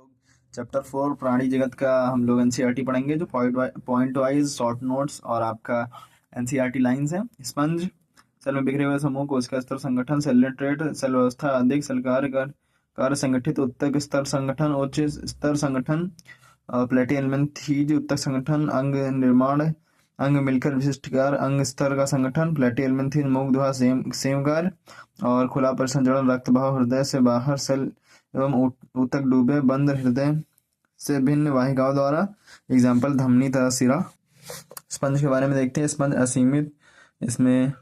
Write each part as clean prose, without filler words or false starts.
लोग चैप्टर 4 प्राणी जगत का हम लोग एनसीईआरटी पढ़ेंगे, जो पॉइंट वाइज शॉर्ट नोट्स और आपका एनसीईआरटी लाइंस है। स्पंज सेल में बिखरे हुए समूह, कोशिका स्तर संगठन, सेल न्यूट्रेट, सेल व्यवस्था अधिक, सेल कार्य संगठित, उत्तक स्तर संगठन, उच्च स्तर संगठन, प्लेटी एलिमेंट थीज, उत्तक संगठन, अंग निर्माण, अंग मिलकर विशिष्ट कार्य, अंग स्तर का संगठन, प्लेटी एलिमेंट थीज, मुख द्वार सेम कार्य, और खुला परिसंचरण, रक्त बहाव, हृदय से बाहर सेल एवं ऊतक डूबे, बंद हृदय से भिन्न वाहिकाओं द्वारा। एग्जाम्पल धमनी तथा सिरा। स्पंज के बारे में देखते हैं। स्पंज असीमित, इसमें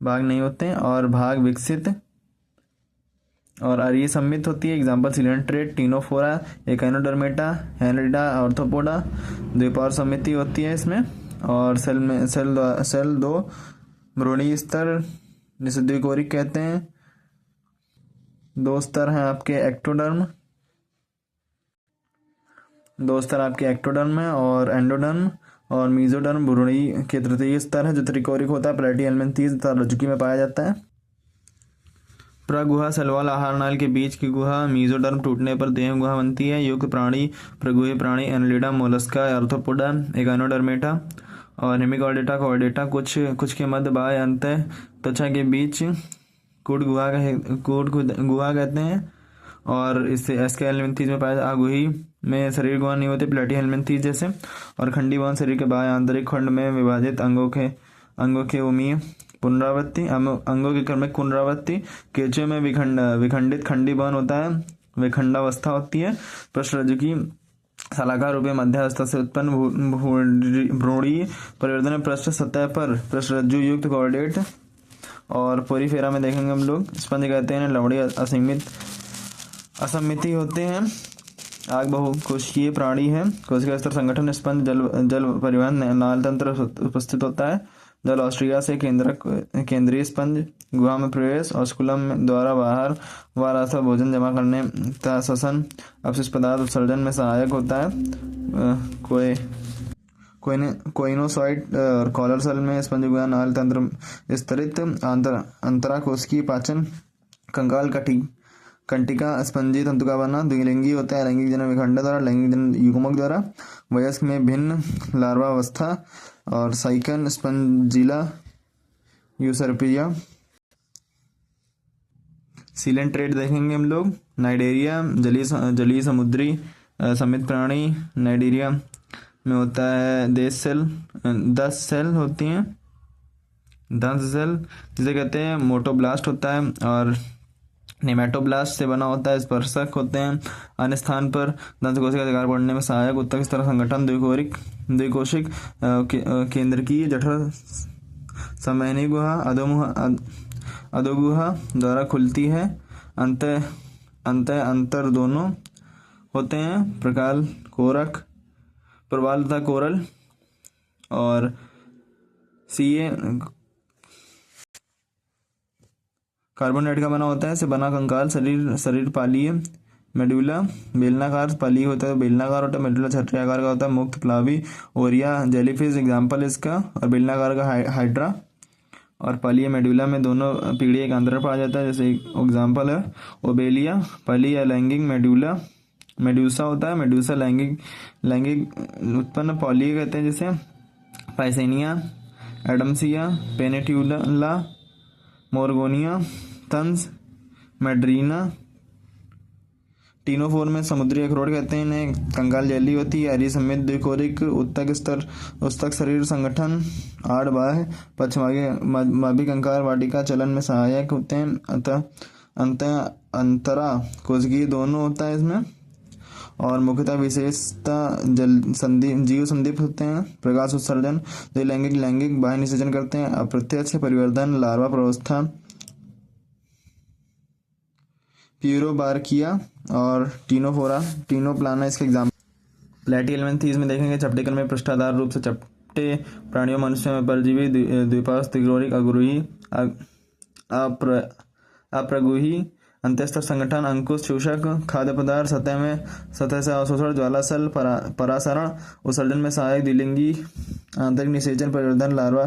भाग नहीं होते हैं, और भाग विकसित और अरीय सम्मित होती है। एग्जाम्पल सिलेंट्रेट, टीनोफोरा, एकाइनोडर्मेटा, हेनरिडा, ऑर्थोपोडा। द्विपार्श्व सम्मिति होती है इसमें। और सेल दो भ्रूणीय स्तर जिसे द्विकोरिक कहते हैं। दो स्तर हैं आपके एक्टोडर्म है और एंडोडर्म, और मीजोडर्म भ्रूणीय के तृतीय स्तर है जो त्रिकोरिक होता है। प्लेटी एलिमेंथीज तथा रज्जुकी में पाया जाता है। प्रगुहा सेलवाल आहार नाल के बीच की गुहा। मीजोडर्म टूटने पर देह गुहा बनती है। युक्त प्राणी, प्रगुहे प्राणी, एनलिडा, मोलस्का, आर्थ्रोपोडा, एगानोडर्मेटा और हेमिकॉर्डेटा कुछ के मध्य बाह्य अंत त्वचा के बीच कूट गुहा कहते हैं। और इससे एस्के हेलमिंथीज में पाया जाता है। आगुही में शरीर गुहा नहीं होती प्लेटी हेलमिंथीज जैसे। और खंडी बांध शरीर के बाह्य आंतरिक खंड में विभाजित अंगों के उमीय पुनरावृत्ति, अंगों के क्रमिक पुनरावृत्ति। केंचुए में विखंडित खंडी बांध होता है, विखंडावस्था होती है। पृष्ठरज्जु की सलाकार रूप में मध्यावस्था से उत्पन्न भ्रूणीय परिवर्तन में पृष्ठ सतह पर पृष्ठरज्जु युक्त कॉर्डेट और पोरीफेरा में देखेंगे हम लोग। स्पंज कहते हैं लवड़ी असम्मिति होते हैं। आग बहुकोशिकीय प्राणी है। कोशिका स्तर संगठन। स्पंज जल परिवहन नाल तंत्र उपस्थित होता है। जल ऑस्ट्रिया से केंद्रीय स्पंज गुहा में प्रवेश, ऑस्कुलम द्वारा बाहर वारासा भोजन जमा करने तथा श्वसन अपशिष्ट पदार्थ उत्सर्जन में सहायक होता है। कोइनोसाइट और कॉलर सेल में स्पंज गुहा नाल तंत्र स्तरित। अंतरा कोशिकीय पाचन। कंकाल कंटिका स्पंजी तंतु का बना। द्विलिंगी होता है, लैंगिक जनन विखंडन द्वारा, लैंगिक जनन युग्मक द्वारा। वयस्क में भिन्न लार्वा अवस्था। और साइकन स्पंजिला यूसर्पिया। सिलेंट्रेट देखेंगे हम लोग। नाइडेरिया जलीय समुद्री समित प्राणी। नाइडेरिया में होता है 10 सेल होती हैं। 10 सेल जिसे कहते हैं मोटोब्लास्ट होता है, और नेमेटोब्लास्ट से बना होता है। स्पर्शक होते हैं। अन्य स्थान पर दंत कोशिका का आकार बढ़ने में सहायक। उत्तक स्तर संगठन द्विकोशिक केंद्रकीय जठर समैनी गुहा अधोगुहा द्वारा खुलती है। अंतर दोनों होते हैं। प्रवाल तथा कोरल। और सीए कार्बोनेट का बना होता है। से बना कंकाल शरीर पालीय। मेडुला बेलनाकार, पाली होता है बेलनाकार होता है। मेडुला छठे आकार का होता है। मुक्त प्लावी। ओरिया जेलीफिश एग्जाम्पल इसका। और बेलनाकार का हाइड्रा। और पालीय मेडुला में दोनों पीढ़ी एक अंतर पाया जाता है, जैसे एग्जाम्पल है ओबेलिया। पाली या लैंगिक मेडुसा होता है। मेडुसा लैंगिक उत्पन्न पॉली कहते हैं जिसे। पाइसेनिया, एडम्सिया, पेनेट्यूला, मोरगोनिया, तंस, मेड्रीना। टीनोफोर में समुद्री अखरोट कहते हैं इन्हें। कंकाल जेली होती है। अरीय सम्मित द्विकोरिक। उत्तक शरीर संगठन। आड़ बाह्य पक्षमाभी कंकाल वाटिका चलन में सहायक होते हैं। अंतरा कोशिकीय दोनों होता है इसमें। और मुख्यतः विशेषता जीव संदीप्त होते हैं। प्रकाश उत्सर्जन। लैंगिक बाह्य निषेचन करते हैं। अप्रत्यक्ष परिवर्तन लार्वा प्रावस्था। प्यूरोबार्किया और टीनोप्लाना इसके एग्जाम्पल। प्लेटी एलिमेंथीज में देखेंगे चपटे क्रम में पृष्ठाधार रूप से चपटे प्राणियों मनुष्यों में परजीवी द्विपार्श्व त्रिकोरिक अग्रुही अप्रगुही। अंत्यस्तर संगठन अंकुश शोषक। खाद्य पदार्थ सतह से अवशोषण ज्वालाशल परासरण उत्सर्जन में सहायक। द्विलिंगी आंतरिक निषेचन परिवर्धन लार्वा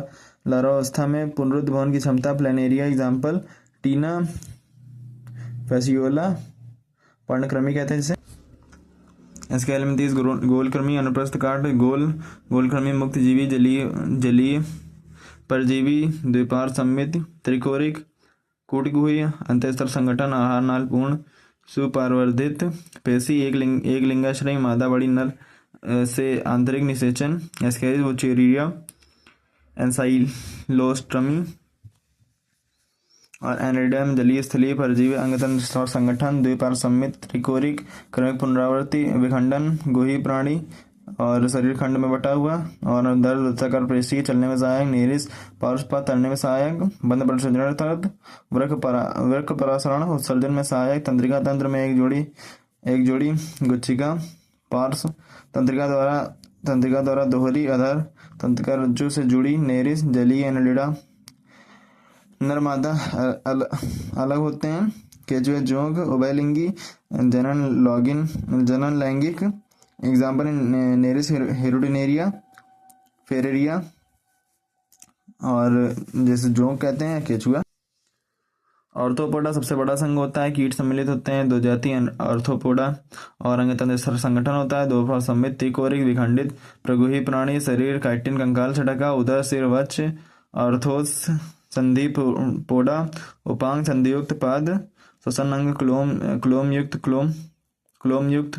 अवस्था में पुनरुत्थान भवन की क्षमता। प्लेनेरिया एग्जाम्पल टीना फैसियोला पर्णक्रमी कहते हैं जिसे। इसके एलिमेंट्स गोलकृमि, अनुप्रस्थ काट, गोलकृमि, मुक्त जीवी, जलीय परजीवी, द्विपार सममित, त्रिकोरिक, कूटगुही, अंतःस्तर संगठन, आहार नाल पूर्ण, सुपारवर्धित पेशी, एक लिंगाश्रयी, मादा बड़ी, नर से आंतरिक निषेचन, एस्केरिस वोचेरिया, एंसाइलोस्टमी और एनिडम, जलीय स्थलीय परजीवी, अंगतंत्र और संगठन, द्विपार सममित, त्रिकोरिक, क्रमिक पुनरावृत्ति, विखंडन, गुही प्राणी और शरीर खंड में बटा हुआ, और दर्द, वृत्ताकार पेशी, चलने में सहायक, नेरिस, पार्श्वपात, तैरने में सहायक, बंद प्रसंजन तंत्र, वृक्क परासरण, उत्सर्जन में सहायक, तंत्रिका तंत्र में एक जोड़ी गुच्छिका, पार्श्व तंत्रिका द्वारा दोहरी, अधर तंत्रिका रज्जु से जुड़ी, नेरिस, जलीय एनिलिडा, नर मादा अलग होते हैं, केचुए जोंक, उभयलिंगी, जनन लैंगिक, एग्जाम्पल नेरिस हेरुडिनेरिया, फेरेरिया, और जैसे जोंक कहते हैं केचुआ। ऑर्थोपोडा सबसे बड़ा संघ होता है, कीट सम्मिलित होते हैं, 2 जाति ऑर्थोपोडा, और अंगतंत्र संगठन होता है, 2 सम्मिलित, त्रिकोरिक, विखंडित, प्रगुही प्राणी, शरीर काइटिन कंकाल से ढका, उदर सिर वक्ष, ऑर्थोस संधि पोडा, उपांग संधियुक्त पाद, श्वसन अंग क्लोमयुक्त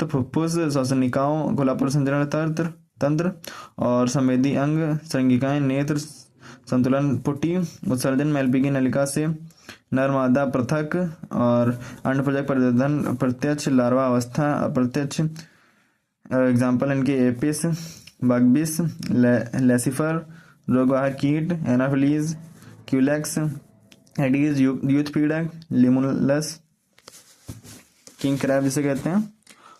फुफ्फुस, श्वसनिकाओं गोलापुर संचरण तंत्र, और संवेदी अंग श्रृंगिकाएं, नेत्र, संतुलन पुटी, उत्सर्जन मेलपीकी नलिका से, नर मादा पृथक, और अंडपजक प्रजनन प्रत्यक्ष, लार्वा अवस्था अप्रत्यक्ष, एग्जाम्पल इनके एपिस, बगबिस, लेसिफर, रोगवाहक कीट, एनाफिलीज, क्यूलेक्स, एडीज, यूथ पीड़क, लिमुलस, किंग क्रैब जिसे कहते हैं,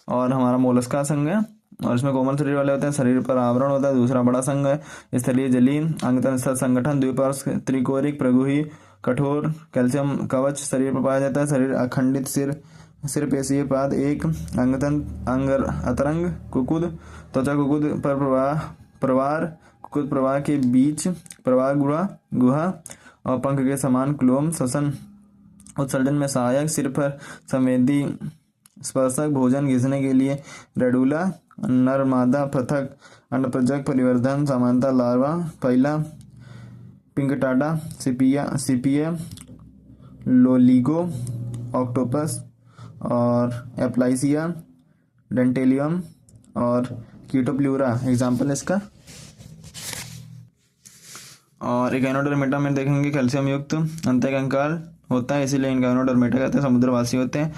और हमारा मोलस्का संघ है, और इसमें कोमल शरीर वाले होते हैं, शरीर पर आवरण होता है। दूसरा बड़ा संघ है स्थलीय जलीय, अंगतंत्र संगठन, द्विपार्श्व, त्रिकोरिक, प्रगुही, कठोर, कैल्शियम कवच शरीर पर पाया जाता है, शरीर अखंडित, सिर पेशीय पाद, एक अंग अतरंग, कुकुद, त्वचा कुकुद पर प्रवार, कुकुद प्रवाह के बीच प्रवाह गुहा, और पंख के समान क्लोम, श्वसन उत्सर्जन में सहायक, सिर पर संवेदी स्पर्शक, भोजन घिसने के लिए रेडुला, नर मादा पृथक, अंडपजक परिवर्धन, समानता, लार्वा, पहला पिंकटाडा, सिपिया, लोलिगो, ऑक्टोपस, और एप्लाइसिया, डेंटेलियम, और कीटोप्ल्यूरा एग्जाम्पल इसका। और इकाइनोडर्मेटा में देखेंगे कैल्शियम युक्त अंतःकंकाल होता है, इसीलिए इनका इकाइनोडर्मेटा कहते हैं, समुद्रवासी होते हैं।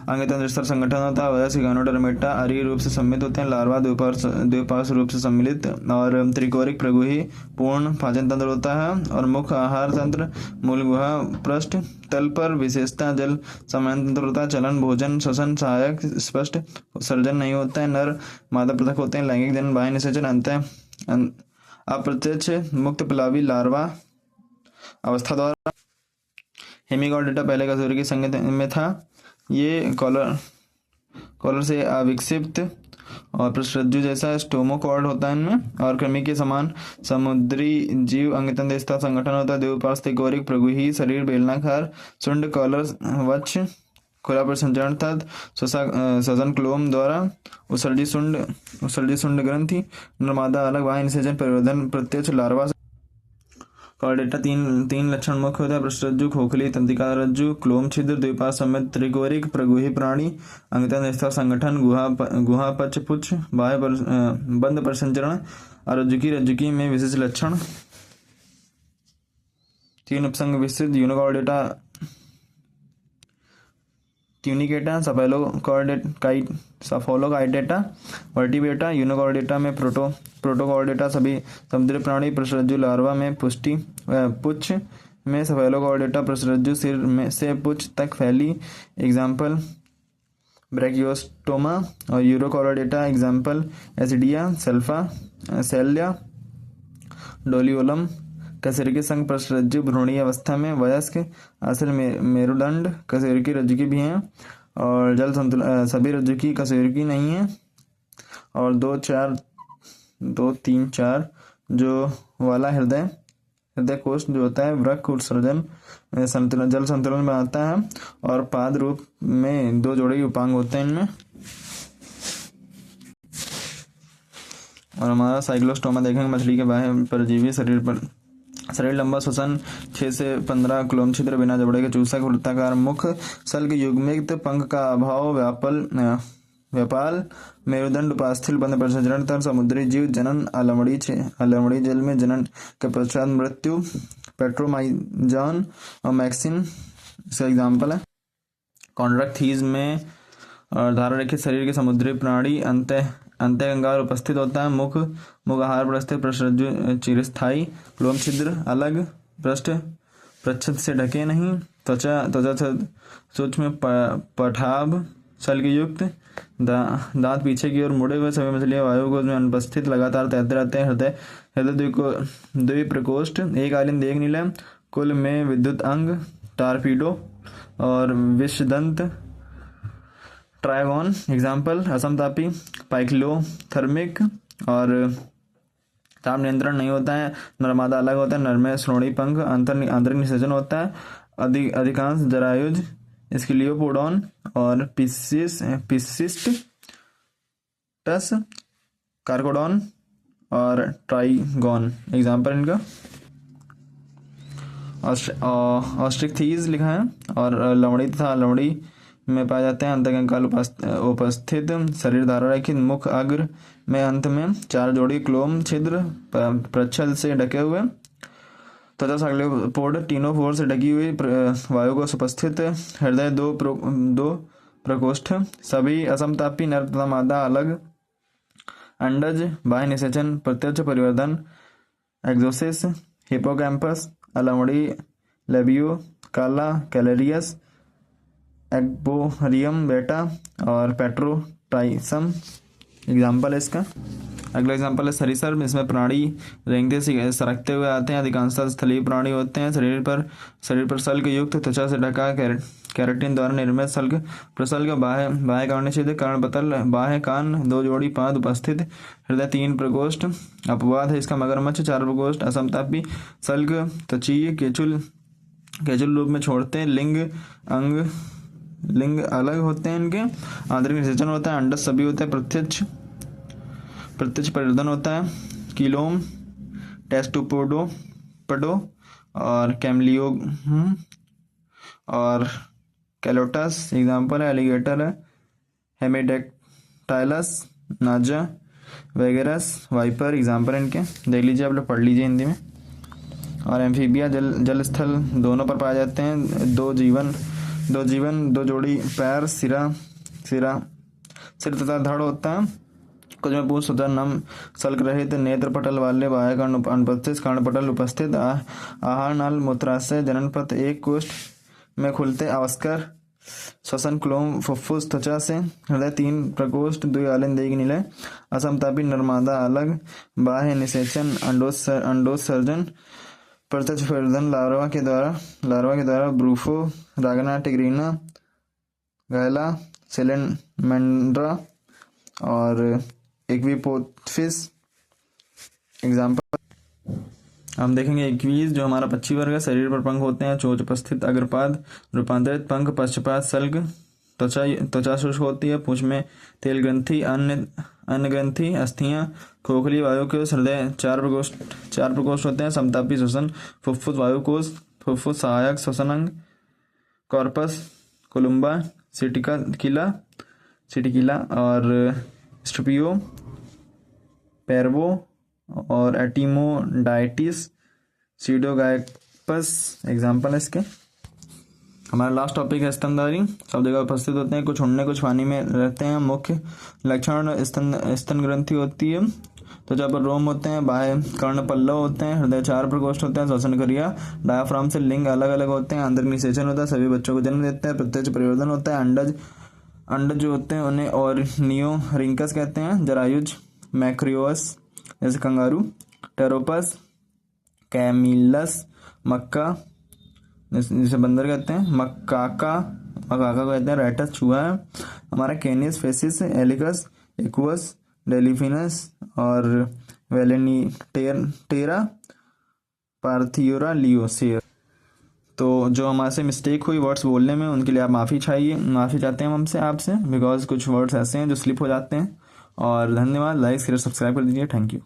अंगतंत्र स्तर संगठन होता है, वजह इकाइनोडर्मेटा अरीय रूप से सम्मिलित होते हैं, लार्वा द्विपार्श्व रूप से सम्मिलित, और त्रिकोरिक, प्रगुही, पूर्ण पाचन तंत्र होता है, और मुख्य आहार तंत्र, मूल गुहा, पृष्ठ तल पर विशेषता जल समान तंत्र होता है, चलन, भोजन, श्वसन सहायक, स्पष्ट उत्सर्जन नहीं होता है, नर मादा पृथक होते हैं, लैंगिक जनन, बाह्य निषेचन, अंत अप्रत्यक्ष, मुक्त प्लावी, लार्वा अवस्था द्वारा। हेमिगोडा पहले का सूर्य की संगत में था, ये कॉलर से अविकसित और पृष्ठरज्जु जैसा स्टोमोकॉर्ड होता है इनमें, और कृमि के समान समुद्री जीव, अंगतंत्र स्तर संगठन होता है, द्विपार्श्व, त्रिकोरिक, प्रगुही, शरीर बेलनाकार, शुंड, कॉलर वक्ष, खुला पर संचरण तद, श्वसन क्लोम द्वारा, उत्सर्जित शुंड ग्रंथि, नर्मादा अलग, वायु निषेचन, परिवर्धन प्रत्यक्ष, लार्वा। कॉर्डेटा तीन लक्षण मुख्य होता है, पृष्ठरज्जु, खोखली, तंत्रिका रज्जु, क्लोम छिद्र, द्विपार्श्व सम्मिलित, त्रिकोरिक, प्रगुही प्राणी, अंगतंत्र स्तर संगठन, गुहा पक्ष पुच्छ, बाह्य बंद प्रसंचरण, रज्जुकी में विशेष लक्षण। 3 उपसंग विस्तृत, यूनिकॉर्डेटा, ट्यूनिकेटा, सफोलोकाइडेटा, वर्टिब्रेटा, यूनिकॉर्डेटा में प्रोटोकॉर्डेटा सभी समुद्री प्राणी, पृष्ठरज्जु, लार्वा में पुच्छ में सफेलोकॉर्डेटा, पृष्ठरज्जु सिर में से पुच्छ तक फैली, एग्जाम्पल ब्रैकियोस्टोमा, और यूरोकॉर्डेटा एग्जाम्पल एसिडिया, सेल्या, डोलियोलम। कशेरुकी संघ पृष्ठरज्जु भ्रूणीय अवस्था में, वयस्क, असल मेरुदंड, कशेरुकी रज्जुकी भी हैं, और जल संतुलन सभी रज्जुकी कशेरुकी नहीं है, और 2, 3, 4 जो वाला हृदय कोष जो होता है, वृक्क उत्सर्जन जल संतुलन बनाता है, और पाद रूप में 2 जोड़े उपांग होते हैं इनमें। और हमारा साइक्लोस्टोमा देखेंगे, मछली के बाह्य परजीवी शरीर लंबा, श्वसन 6 से 15 क्लोम छिद्र, बिना जबड़े के चूसक, वृत्ताकार मुख, सल्क युग्मित पंख का अभाव, व्यापाल, मेरुदंड, उपास्थि, बंद प्रसंचरण तर, समुद्री जीव, जनन अलमड़ी जल में जनन के पश्चात मृत्यु, पेट्रोमाइजॉन और मैक्सिन इसका एग्जाम्पल है। कॉन्ट्रैक्थीज में धारा रखित शरीर के समुद्री प्राणी अंतःकंगाल उपस्थित होता है। मुख आहार प्रस्थित, पृष्ठरज्जु चिरस्थायी, क्लोम छिद्र अलग, प्रच्छद से ढके नहीं, त्वचा सूक्ष्म पठाभ, शल्क युक्त, दांत पीछे की ओर मुड़े हुए, सभी मछलियां वायुकोश में अनुपस्थित, लगातार तैरते रहते हैं। हृदय द्विप्रकोष्ठ, एक आलिंद एक नीलम, कुल में विद्युत अंग, टारपीडो और विषदंत ट्रायगोन एग्जाम्पल, असमतापी, पाइक्लोथर्मिक और ताप नियंत्रण नहीं होता है। नर्मदा अलग होता है, नर में श्रोणी पंख, आंतरिक निषेचन होता है। अधिकांश जरायुज स्किलियोपोडॉन और पिसिस्टस, कार्कोडॉन और ट्राइगोन एग्जाम्पल इनका। ऑस्ट्रिक्थीज लिखा है। और लवड़ी तथा लवड़ी में पाए जाते हैं। अंतःकंकाल उपस्थित, शरीर धारा रखित, मुख अग्र में, अंत में 4 जोड़ी क्लोम छिद्र प्रच्छद से ढके हुए, त्वचा साइक्लोपोड टिनोफोर से ढकी हुई, वायुकोश उपस्थित, हृदय 2 प्रकोष्ठ, सभी असमतापी, नर तथा मादा अलग, अंडज, बाह्य निषेचन, प्रत्यक्ष परिवर्धन, एक्सोसिस, हिपोकैम्पस, अलमड़ी, लेबियो, काला, कैलेरियस, एक्बोरियम बेटा और पेट्रोटाइसम एग्जाम्पल है इसका। अगला एग्जाम्पल है सरीसृप, इसमें प्राणी रेंगते सरकते हुए आते हैं। अधिकांशतः स्थलीय प्राणी होते हैं। शरीर पर सल्क युक्त, त्वचा से ढका, केराटिन द्वारा निर्मित, सल्क प्रसल्क, बाह्य कर्णछिद्र, कर्णपतल, बाह्य कान, 2 जोड़ी पाद उपस्थित, हृदय 3 प्रकोष्ठ, अपवाद है इसका मगरमच्छ, 4 प्रकोष्ठ, असमतापी, सल्क त्वचीय, केचुल रूप में छोड़ते हैं, लिंग अलग होते हैं इनके, आंतरिक निषेचन होता है, अंडज सभी होता है, प्रत्यक्ष परिवर्धन होता है, कीलोम, टेस्टोपोडो और कैमलियो और कैलोटस एग्जाम्पल है। एलिगेटर है, हेमिडेक्टाइलस, नाजा वगैरह, वाइपर एग्जाम्पल इनके देख लीजिए, आप लोग पढ़ लीजिए हिंदी में। और एम्फीबिया जल स्थल दोनों पर पाए जाते हैं। 2 जोड़ी पैर, सिर तथा धड़ होता है। कुछ में पूछ होता है, नम सल्क रहित, नेत्र पटल वाले, बाह्य कर्ण अनुपस्थित, कर्णपटल उपस्थित, आहार नाल, मूत्राशय, जननपथ 1 कोष्ठ में खुलते, अवस्कर, श्वसन, क्लोम, फुफ्फुस, त्वचा से, हृदय 3 प्रकोष्ठ, 2 आलिंद एक नीले, असमतापी, नर्मदा अलग, बाह्य निषेचन, अंडोत्सर्जन, प्रत्यक्ष परिवर्धन लार्वा के द्वारा, ब्रूफो, रागना, टिग्रीना, गैला, सेलेमेंड्रा और एक्विपोथफिस एग्जाम्पल। हम देखेंगे एक्वीज, जो हमारा पक्षी वर्ग है। शरीर पर पंख होते हैं, चोंच उपस्थित, अग्रपाद, रूपांतरित पंख, पश्चपाद, सल्क, त्वचा शुष्क होती है, पूंछ में तेल ग्रंथि, अन्न ग्रंथि, अस्थियां, खोखली, वायुकोश, हृदय 4 प्रकोष्ठ होते हैं, समतापी, श्वसन, फुफ्फुस, वायुकोश, फुफ्फुस सहायक, श्वसन अंग, कॉर्पस, कोलुम्बा, सिटिकिला और स्ट्रिपियो, पैरवो और एटिमोडाइटिस, सीडोगाइपस एग्जाम्पल है इसके। हमारा लास्ट टॉपिक है स्तनधारी। सब जगह उपस्थित होते हैं, कुछ उड़ने कुछ पानी में रहते हैं। मुख्य लक्षण स्तन ग्रंथि होती है, त्वचा पर रोम होते हैं, बाह्य कर्ण पल्लव होते हैं, हृदय 4 प्रकोष्ठ होते हैं, श्वसन क्रिया, डायाफ्राम से लिंग अलग अलग होते हैं, आंतरिक निषेचन होता है, सभी बच्चों को जन्म देते हैं, प्रत्यक्ष परिवर्धन होता है, अंडज जो होते हैं उन्हें ऑर्नियोरिंकस कहते हैं, जरायुज मैक्रियोस जैसे कंगारू, टेरोपस, कैमिलस, मक्का जिसे बंदर कहते हैं, मकाका को कहते हैं, रेटस चूहा है हमारा, कैनिस, फेसिस, एलिकस, एक्वस, डेलिफिनस और वेलेनिटेरा, पार्थियोरा, लियो, शेर। तो जो हमारे से मिस्टेक हुई वर्ड्स बोलने में, उनके लिए आप माफ़ी चाहते हैं हमसे आपसे, बिकॉज कुछ वर्ड्स ऐसे हैं जो स्लिप हो जाते हैं और धन्यवाद, लाइक शेयर सब्सक्राइब कर दीजिए। Thank you.